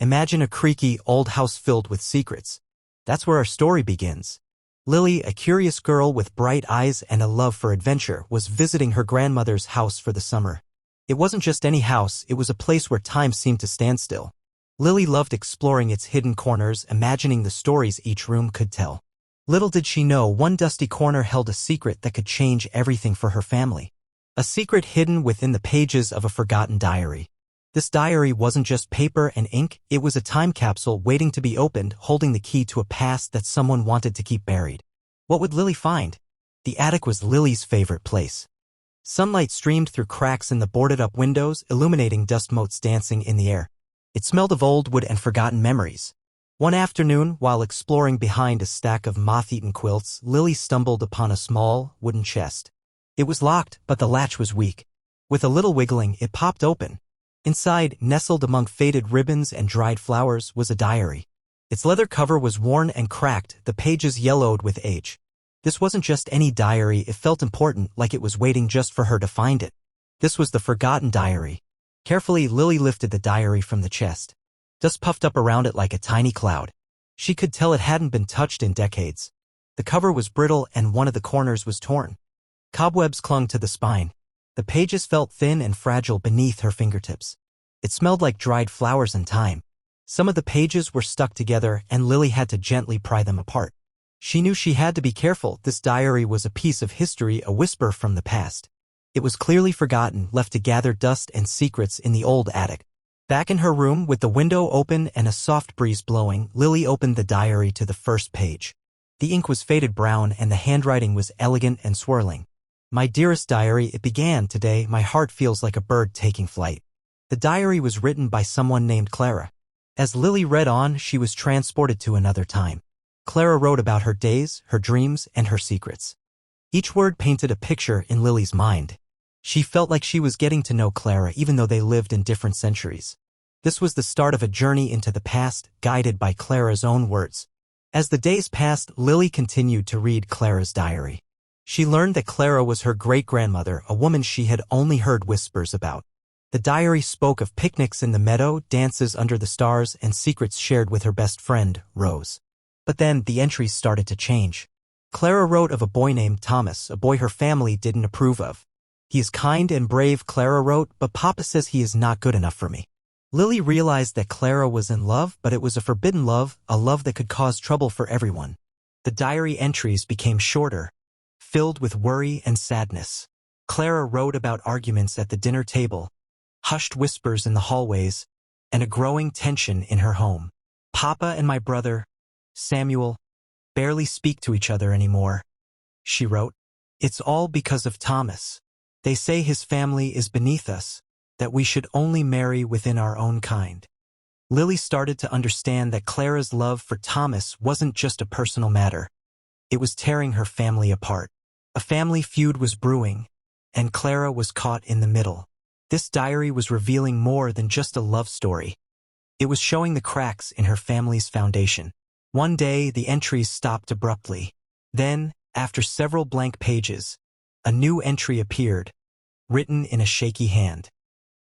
Imagine a creaky, old house filled with secrets. That's where our story begins. Lily, a curious girl with bright eyes and a love for adventure, was visiting her grandmother's house for the summer. It wasn't just any house, it was a place where time seemed to stand still. Lily loved exploring its hidden corners, imagining the stories each room could tell. Little did she know, one dusty corner held a secret that could change everything for her family. A secret hidden within the pages of a forgotten diary. This diary wasn't just paper and ink, it was a time capsule waiting to be opened, holding the key to a past that someone wanted to keep buried. What would Lily find? The attic was Lily's favorite place. Sunlight streamed through cracks in the boarded-up windows, illuminating dust motes dancing in the air. It smelled of old wood and forgotten memories. One afternoon, while exploring behind a stack of moth-eaten quilts, Lily stumbled upon a small, wooden chest. It was locked, but the latch was weak. With a little wiggling, it popped open. Inside, nestled among faded ribbons and dried flowers, was a diary. Its leather cover was worn and cracked, the pages yellowed with age. This wasn't just any diary, it felt important, like it was waiting just for her to find it. This was the forgotten diary. Carefully, Lily lifted the diary from the chest. Dust puffed up around it like a tiny cloud. She could tell it hadn't been touched in decades. The cover was brittle and one of the corners was torn. Cobwebs clung to the spine. The pages felt thin and fragile beneath her fingertips. It smelled like dried flowers and time. Some of the pages were stuck together and Lily had to gently pry them apart. She knew she had to be careful. This diary was a piece of history, a whisper from the past. It was clearly forgotten, left to gather dust and secrets in the old attic. Back in her room, with the window open and a soft breeze blowing, Lily opened the diary to the first page. The ink was faded brown and the handwriting was elegant and swirling. "My dearest diary," it began, "today my heart feels like a bird taking flight." The diary was written by someone named Clara. As Lily read on, she was transported to another time. Clara wrote about her days, her dreams, and her secrets. Each word painted a picture in Lily's mind. She felt like she was getting to know Clara even though they lived in different centuries. This was the start of a journey into the past, guided by Clara's own words. As the days passed, Lily continued to read Clara's diary. She learned that Clara was her great-grandmother, a woman she had only heard whispers about. The diary spoke of picnics in the meadow, dances under the stars, and secrets shared with her best friend, Rose. But then, the entries started to change. Clara wrote of a boy named Thomas, a boy her family didn't approve of. "He is kind and brave," Clara wrote, "but Papa says he is not good enough for me." Lily realized that Clara was in love, but it was a forbidden love, a love that could cause trouble for everyone. The diary entries became shorter, filled with worry and sadness. Clara wrote about arguments at the dinner table, hushed whispers in the hallways, and a growing tension in her home. "Papa and my brother, Samuel, barely speak to each other anymore," she wrote. "It's all because of Thomas. They say his family is beneath us, that we should only marry within our own kind." Lily started to understand that Clara's love for Thomas wasn't just a personal matter. It was tearing her family apart. A family feud was brewing, and Clara was caught in the middle. This diary was revealing more than just a love story. It was showing the cracks in her family's foundation. One day, the entries stopped abruptly. Then, after several blank pages, a new entry appeared, written in a shaky hand.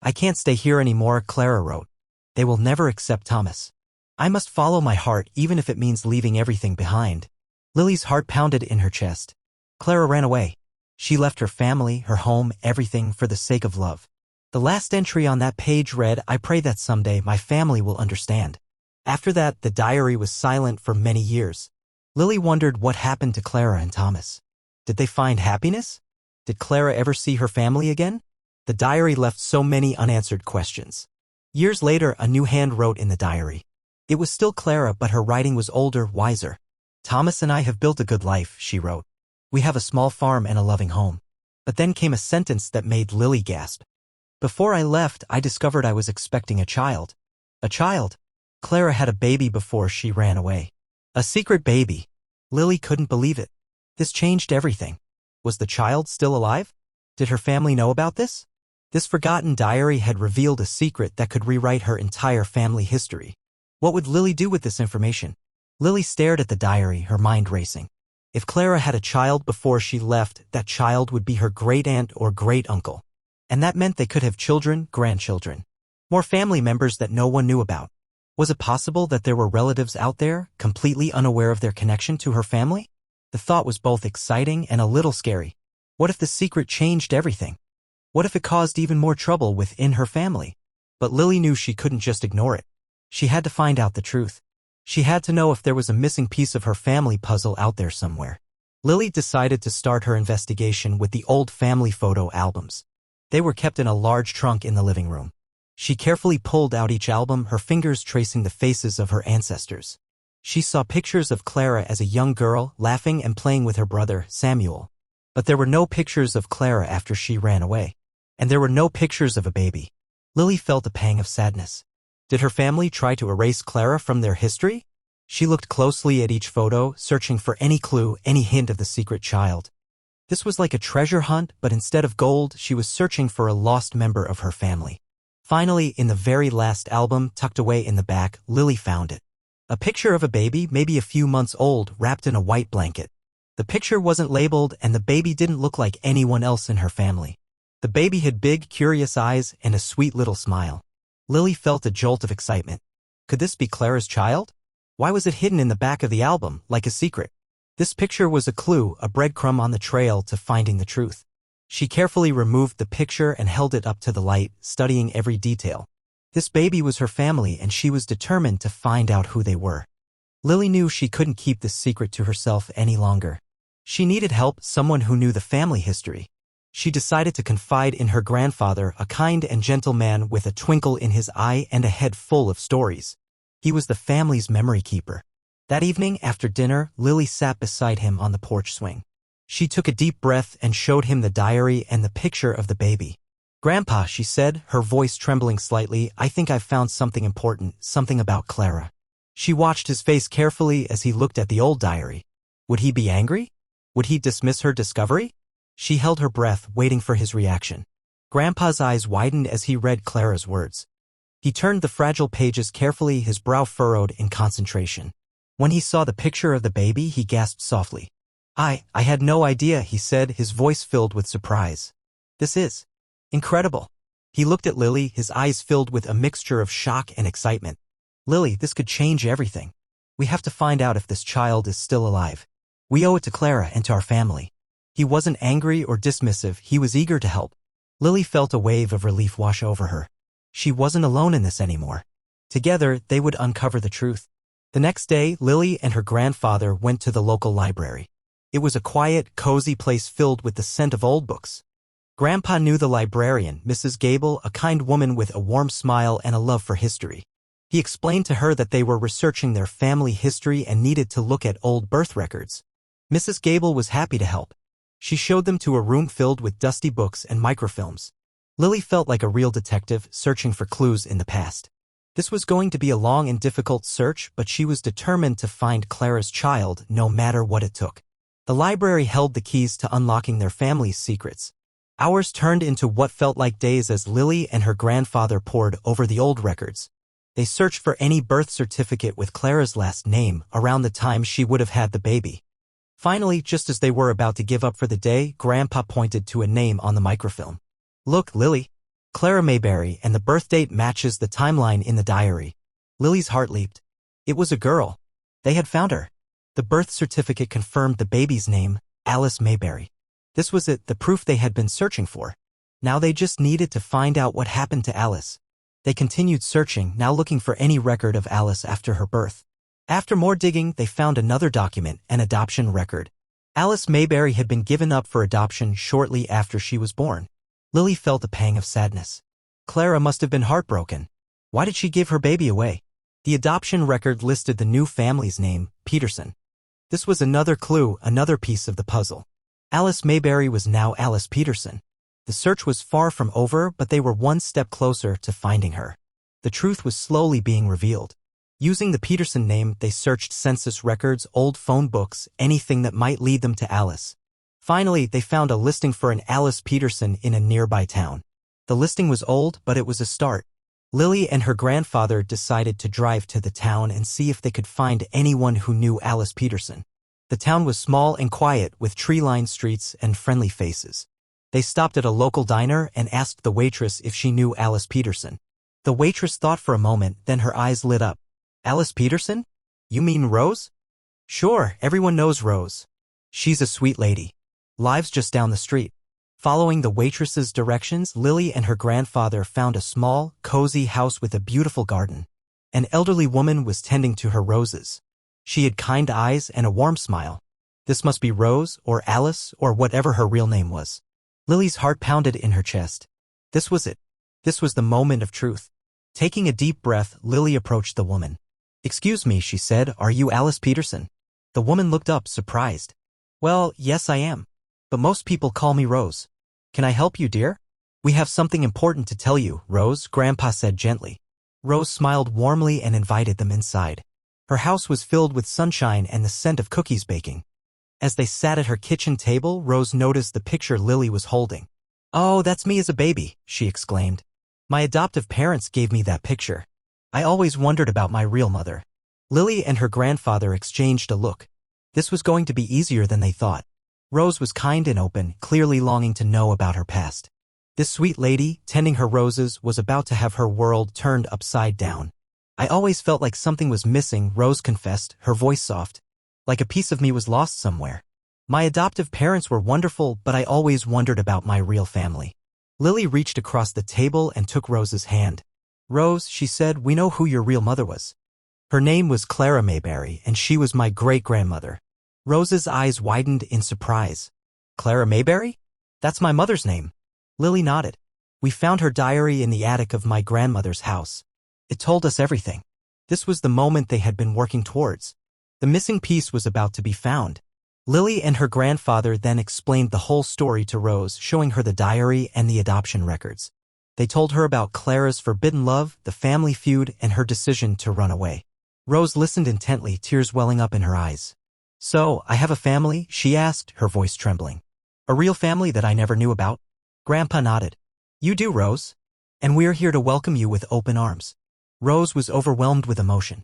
"I can't stay here anymore," Clara wrote. "They will never accept Thomas. I must follow my heart even if it means leaving everything behind." Lily's heart pounded in her chest. Clara ran away. She left her family, her home, everything for the sake of love. The last entry on that page read, "I pray that someday my family will understand." After that, the diary was silent for many years. Lily wondered what happened to Clara and Thomas. Did they find happiness? Did Clara ever see her family again? The diary left so many unanswered questions. Years later, a new hand wrote in the diary. It was still Clara, but her writing was older, wiser. "Thomas and I have built a good life," she wrote. "We have a small farm and a loving home." But then came a sentence that made Lily gasp. "Before I left, I discovered I was expecting a child." A child? Clara had a baby before she ran away. A secret baby. Lily couldn't believe it. This changed everything. Was the child still alive? Did her family know about this? This forgotten diary had revealed a secret that could rewrite her entire family history. What would Lily do with this information? Lily stared at the diary, her mind racing. If Clara had a child before she left, that child would be her great-aunt or great-uncle. And that meant they could have children, grandchildren. More family members that no one knew about. Was it possible that there were relatives out there, completely unaware of their connection to her family? The thought was both exciting and a little scary. What if the secret changed everything? What if it caused even more trouble within her family? But Lily knew she couldn't just ignore it. She had to find out the truth. She had to know if there was a missing piece of her family puzzle out there somewhere. Lily decided to start her investigation with the old family photo albums. They were kept in a large trunk in the living room. She carefully pulled out each album, her fingers tracing the faces of her ancestors. She saw pictures of Clara as a young girl, laughing and playing with her brother, Samuel. But there were no pictures of Clara after she ran away. And there were no pictures of a baby. Lily felt a pang of sadness. Did her family try to erase Clara from their history? She looked closely at each photo, searching for any clue, any hint of the secret child. This was like a treasure hunt, but instead of gold, she was searching for a lost member of her family. Finally, in the very last album, tucked away in the back, Lily found it. A picture of a baby, maybe a few months old, wrapped in a white blanket. The picture wasn't labeled, and the baby didn't look like anyone else in her family. The baby had big, curious eyes and a sweet little smile. Lily felt a jolt of excitement. Could this be Clara's child? Why was it hidden in the back of the album, like a secret? This picture was a clue, a breadcrumb on the trail to finding the truth. She carefully removed the picture and held it up to the light, studying every detail. This baby was her family, and she was determined to find out who they were. Lily knew she couldn't keep this secret to herself any longer. She needed help, someone who knew the family history. She decided to confide in her grandfather, a kind and gentle man with a twinkle in his eye and a head full of stories. He was the family's memory keeper. That evening, after dinner, Lily sat beside him on the porch swing. She took a deep breath and showed him the diary and the picture of the baby. "Grandpa," she said, her voice trembling slightly, "I think I've found something important, something about Clara." She watched his face carefully as he looked at the old diary. Would he be angry? Would he dismiss her discovery? She held her breath, waiting for his reaction. Grandpa's eyes widened as he read Clara's words. He turned the fragile pages carefully, his brow furrowed in concentration. When he saw the picture of the baby, he gasped softly. I had no idea," he said, his voice filled with surprise. "This is incredible." He looked at Lily, his eyes filled with a mixture of shock and excitement. "Lily, this could change everything. We have to find out if this child is still alive. We owe it to Clara and to our family." He wasn't angry or dismissive, he was eager to help. Lily felt a wave of relief wash over her. She wasn't alone in this anymore. Together, they would uncover the truth. The next day, Lily and her grandfather went to the local library. It was a quiet, cozy place filled with the scent of old books. Grandpa knew the librarian, Mrs. Gable, a kind woman with a warm smile and a love for history. He explained to her that they were researching their family history and needed to look at old birth records. Mrs. Gable was happy to help. She showed them to a room filled with dusty books and microfilms. Lily felt like a real detective, searching for clues in the past. This was going to be a long and difficult search, but she was determined to find Clara's child, no matter what it took. The library held the keys to unlocking their family's secrets. Hours turned into what felt like days as Lily and her grandfather pored over the old records. They searched for any birth certificate with Clara's last name around the time she would have had the baby. Finally, just as they were about to give up for the day, Grandpa pointed to a name on the microfilm. "Look, Lily. Clara Mayberry, and the birth date matches the timeline in the diary." Lily's heart leaped. It was a girl. They had found her. The birth certificate confirmed the baby's name, Alice Mayberry. This was it, the proof they had been searching for. Now they just needed to find out what happened to Alice. They continued searching, now looking for any record of Alice after her birth. After more digging, they found another document, an adoption record. Alice Mayberry had been given up for adoption shortly after she was born. Lily felt a pang of sadness. Clara must have been heartbroken. Why did she give her baby away? The adoption record listed the new family's name, Peterson. This was another clue, another piece of the puzzle. Alice Mayberry was now Alice Peterson. The search was far from over, but they were one step closer to finding her. The truth was slowly being revealed. Using the Peterson name, they searched census records, old phone books, anything that might lead them to Alice. Finally, they found a listing for an Alice Peterson in a nearby town. The listing was old, but it was a start. Lily and her grandfather decided to drive to the town and see if they could find anyone who knew Alice Peterson. The town was small and quiet, with tree-lined streets and friendly faces. They stopped at a local diner and asked the waitress if she knew Alice Peterson. The waitress thought for a moment, then her eyes lit up. Alice Peterson? You mean Rose? Sure, everyone knows Rose. She's a sweet lady. Lives just down the street. Following the waitress's directions, Lily and her grandfather found a small, cozy house with a beautiful garden. An elderly woman was tending to her roses. She had kind eyes and a warm smile. This must be Rose, or Alice, or whatever her real name was. Lily's heart pounded in her chest. This was it. This was the moment of truth. Taking a deep breath, Lily approached the woman. "Excuse me," she said, "are you Alice Peterson?" The woman looked up, surprised. "Well, yes I am. But most people call me Rose. Can I help you, dear?" "We have something important to tell you, Rose," Grandpa said gently. Rose smiled warmly and invited them inside. Her house was filled with sunshine and the scent of cookies baking. As they sat at her kitchen table, Rose noticed the picture Lily was holding. "Oh, that's me as a baby," she exclaimed. "My adoptive parents gave me that picture. I always wondered about my real mother." Lily and her grandfather exchanged a look. This was going to be easier than they thought. Rose was kind and open, clearly longing to know about her past. This sweet lady, tending her roses, was about to have her world turned upside down. "I always felt like something was missing," Rose confessed, her voice soft. "Like a piece of me was lost somewhere. My adoptive parents were wonderful, but I always wondered about my real family." Lily reached across the table and took Rose's hand. "Rose," she said, "we know who your real mother was. Her name was Clara Mayberry, and she was my great-grandmother." Rose's eyes widened in surprise. "Clara Mayberry? That's my mother's name." Lily nodded. "We found her diary in the attic of my grandmother's house. It told us everything." This was the moment they had been working towards. The missing piece was about to be found. Lily and her grandfather then explained the whole story to Rose, showing her the diary and the adoption records. They told her about Clara's forbidden love, the family feud, and her decision to run away. Rose listened intently, tears welling up in her eyes. "So, I have a family?" she asked, her voice trembling. "A real family that I never knew about?" Grandpa nodded. "You do, Rose. And we're here to welcome you with open arms." Rose was overwhelmed with emotion.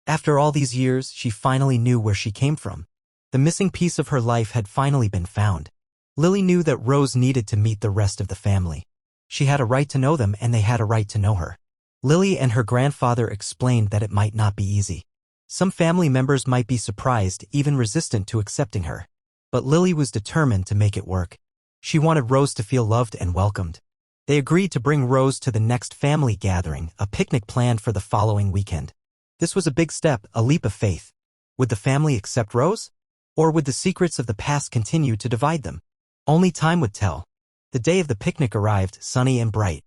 After all these years, she finally knew where she came from. The missing piece of her life had finally been found. Lily knew that Rose needed to meet the rest of the family. She had a right to know them, and they had a right to know her. Lily and her grandfather explained that it might not be easy. Some family members might be surprised, even resistant to accepting her. But Lily was determined to make it work. She wanted Rose to feel loved and welcomed. They agreed to bring Rose to the next family gathering, a picnic planned for the following weekend. This was a big step, a leap of faith. Would the family accept Rose? Or would the secrets of the past continue to divide them? Only time would tell. The day of the picnic arrived, sunny and bright.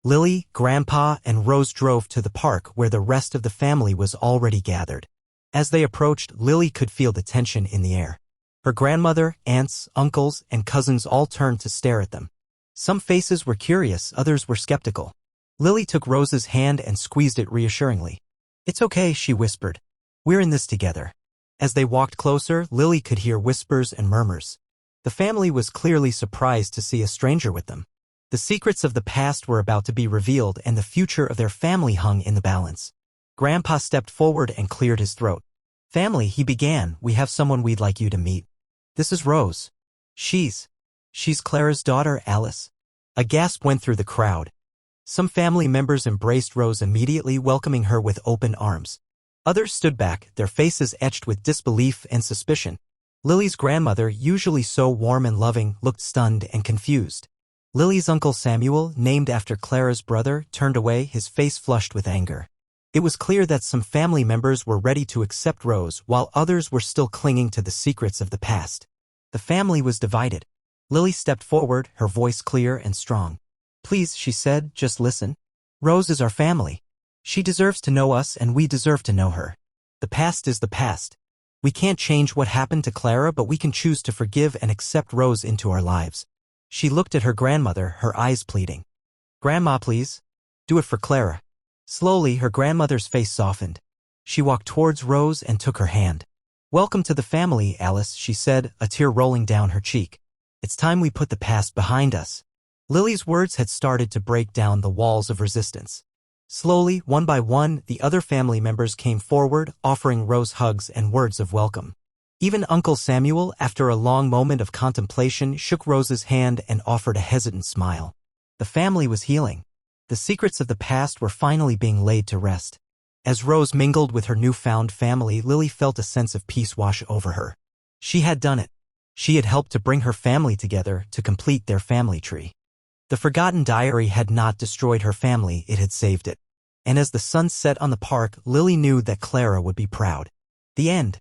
Lily, Grandpa, and Rose drove to the park where the rest of the family was already gathered. As they approached, Lily could feel the tension in the air. Her grandmother, aunts, uncles, and cousins all turned to stare at them. Some faces were curious, others were skeptical. Lily took Rose's hand and squeezed it reassuringly. "It's okay," she whispered. "We're in this together." As they walked closer, Lily could hear whispers and murmurs. The family was clearly surprised to see a stranger with them. The secrets of the past were about to be revealed, and the future of their family hung in the balance. Grandpa stepped forward and cleared his throat. "Family," he began, "we have someone we'd like you to meet. This is Rose. She's Clara's daughter, Alice." A gasp went through the crowd. Some family members embraced Rose immediately, welcoming her with open arms. Others stood back, their faces etched with disbelief and suspicion. Lily's grandmother, usually so warm and loving, looked stunned and confused. Lily's uncle Samuel, named after Clara's brother, turned away, his face flushed with anger. It was clear that some family members were ready to accept Rose, while others were still clinging to the secrets of the past. The family was divided. Lily stepped forward, her voice clear and strong. "Please," she said, "just listen. Rose is our family. She deserves to know us, and we deserve to know her. The past is the past. We can't change what happened to Clara, but we can choose to forgive and accept Rose into our lives." She looked at her grandmother, her eyes pleading. "Grandma, please. Do it for Clara." Slowly, her grandmother's face softened. She walked towards Rose and took her hand. "Welcome to the family, Alice," she said, a tear rolling down her cheek. "It's time we put the past behind us." Lily's words had started to break down the walls of resistance. Slowly, one by one, the other family members came forward, offering Rose hugs and words of welcome. Even Uncle Samuel, after a long moment of contemplation, shook Rose's hand and offered a hesitant smile. The family was healing. The secrets of the past were finally being laid to rest. As Rose mingled with her newfound family, Lily felt a sense of peace wash over her. She had done it. She had helped to bring her family together to complete their family tree. The forgotten diary had not destroyed her family, it had saved it. And as the sun set on the park, Lily knew that Clara would be proud. The end.